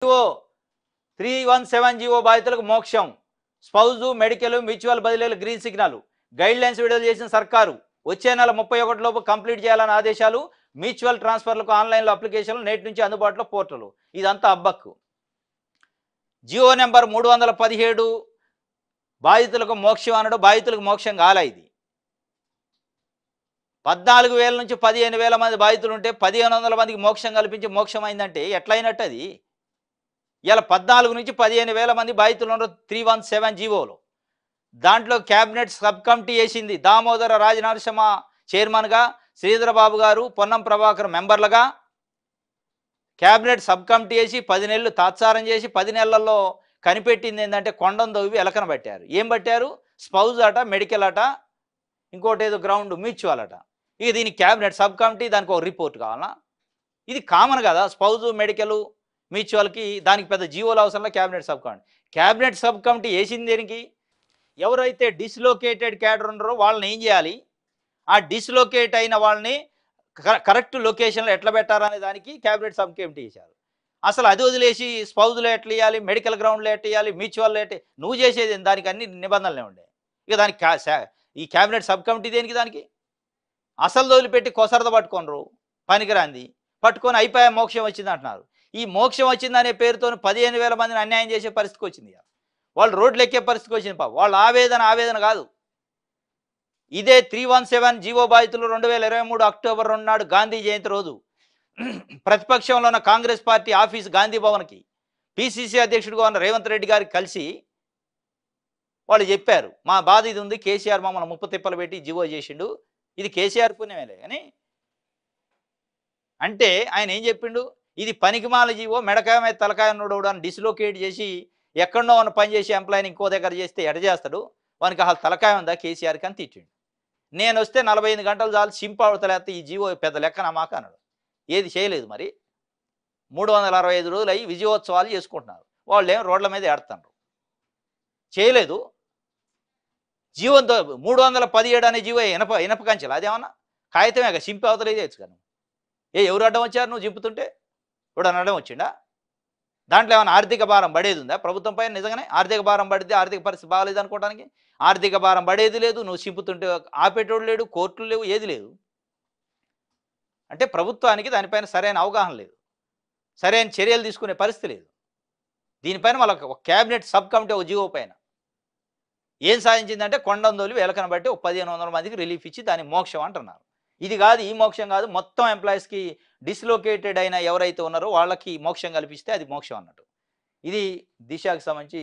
GO 317 GO బాధితులకు మోక్షం. Spouse medical mutual బదిలీలు గ్రీన్ సిగ్నల్. గైడ్ లైన్స్ విడుదల చేసిన సర్కారు. వచ్చే నెల 31 లోపు కంప్లీట్ చేయాలని ఆదేశాలు. మ్యూచువల్ ట్రాన్స్ఫర్లకు ఆన్లైన్లో అప్లికేషన్లు నేటి నుంచి అందుబాటులో పోర్టల్. ఇదంతా అబ్బక్కు. జియో నెంబర్ 317 బాధితులకు మోక్షం అనడు. బాధితులకు మోక్షం కాలే. ఇది 14,000 నుంచి 15,000 మంది బాధితులు ఉంటే 1,500 మందికి మోక్షం కల్పించి మోక్షం అయిందంటే ఎట్లయినట్టు అది? ఇలా 14 నుంచి 15,000 మంది బాధితులు ఉన్నారు 317 జీవోలో. దాంట్లో క్యాబినెట్ సబ్ కమిటీ వేసింది. దామోదర రాజనరసింహ చైర్మన్గా, శ్రీధరబాబు గారు, పొన్నం ప్రభాకర్ మెంబర్లుగా క్యాబినెట్ సబ్ కమిటీ వేసి 10 నెలలు తాత్సారం చేసి 10 నెలల్లో కనిపెట్టింది ఏంటంటే కొండం దవ్వి ఎలకన పట్టారు. ఏం పట్టారు? స్పౌజ్ అట, మెడికల్ అట, ఇంకోటి ఏదో గ్రౌండ్ మ్యూచువల్ అట. ఇక దీనికి క్యాబినెట్ సబ్ కమిటీ, దానికి ఒక రిపోర్ట్ కావాలా? ఇది కామన్ కదా. స్పౌజు మెడికల్ మ్యూచువల్కి దానికి పెద్ద జీవోలు అవసరంలో cabinet sub committee. Cabinet sub committee వేసింది దేనికి? ఎవరైతే డిస్లోకేటెడ్ క్యాడర్ ఉన్నారో వాళ్ళని ఏం చేయాలి, ఆ డిస్లోకేట్ అయిన వాళ్ళని కరెక్ట్ లొకేషన్లో ఎట్లా పెట్టారనే దానికి క్యాబినెట్ సబ్ కమిటీ చేశారు. అసలు అది వదిలేసి స్పౌజులో ఎట్లా ఇవ్వాలి, మెడికల్ గ్రౌండ్లో ఎట్లా ఇవ్వాలి, మ్యూచువల్లో ఎట్లా, నువ్వు చేసేది దానికి అన్ని నిబంధనలే ఉండే. ఇక దానికి ఈ క్యాబినెట్ సబ్ కమిటీ దేనికి? దానికి అసలు వదిలిపెట్టి కొసరద పట్టుకోనరు, పనికిరాంది పట్టుకొని అయిపోయా మోక్షం వచ్చింది అంటున్నారు. ఈ మోక్షం వచ్చిందనే పేరుతో 15,000 మందిని అన్యాయం చేసే పరిస్థితికి వచ్చింది. వాళ్ళు రోడ్లు ఎక్కే పరిస్థితికి వచ్చింది. పాప వాళ్ళ ఆవేదన కాదు. ఇదే 317 జీవో బాధితులు 2023 అక్టోబర్ 2 నాడు గాంధీ జయంతి రోజు ప్రతిపక్షంలో ఉన్న కాంగ్రెస్ పార్టీ ఆఫీస్ గాంధీ భవన్కి పిసిసి అధ్యక్షుడిగా ఉన్న రేవంత్ రెడ్డి గారికి కలిసి వాళ్ళు చెప్పారు, మా బాధ ఇది ఉంది, కేసీఆర్ మమ్మల్ని ముప్పు తిప్పలు పెట్టి జీవో చేసిండు, ఇది కేసీఆర్ పుణ్యమేలే అని అంటే ఆయన ఏం చెప్పిండు, ఇది పనికిమాల జీవో, మెడకాయ మీద తలకాయ ఉన్నోడు అని డిస్లోకేట్ చేసి ఎక్కడో ఉన్న పని చేసి ఎంప్లాయీని ఇంకో దగ్గర చేస్తే ఎడ చేస్తాడు, వానికి అసలు తలకాయ ఉందా కేసీఆర్కి అని తిట్టిండు. నేను వస్తే 45 గంటలు చాలు సింపవతలేస్తే ఈ జీవో పెద్ద లెక్కన మాకు అన్నాడు. ఏది చేయలేదు. మరి 365 రోజులు అయ్యి విజయోత్సవాలు చేసుకుంటున్నారు. వాళ్ళు ఏం రోడ్ల మీద ఏడుతున్నారు, చేయలేదు. జీవంతో 317 అనే జీవో ఇనప కంచెలు, అదేమన్నా కాగితమే సింపి అవతలేదు కానీ ఎవరు అడ్డం వచ్చారు? నువ్వు చింపుతుంటే ఇప్పుడు అడ్డం వచ్చిండా? దాంట్లో ఏమైనా ఆర్థిక భారం పడేది ఉందా ప్రభుత్వం పైన? నిజంగానే ఆర్థిక భారం పడితే ఆర్థిక పరిస్థితి బాగాలేదు అనుకోవడానికి ఆర్థిక భారం పడేది లేదు. నువ్వు చింపుతుంటే ఆపేటోడు లేడు, కోర్టులు లేవు, ఏది లేదు. అంటే ప్రభుత్వానికి దానిపైన సరైన అవగాహన లేదు, సరైన చర్యలు తీసుకునే పరిస్థితి లేదు. దీనిపైన వాళ్ళకి ఒక క్యాబినెట్ సబ్ కమిటీ ఒక జీవో పైన ఏం సాధించిందంటే కొండందోలి వెలకన బట్టి ఒక 1,500 మందికి రిలీఫ్ ఇచ్చి దాని మోక్షం అంటున్నారు. ఇది కాదు, ఈ మోక్షం కాదు, మొత్తం ఎంప్లాయీస్కి డిస్లోకేటెడ్ అయిన ఎవరైతే ఉన్నారో వాళ్ళకి మోక్షం కల్పిస్తే అది మోక్షం అన్నట్టు. ఇది దిశకి సంబంధించి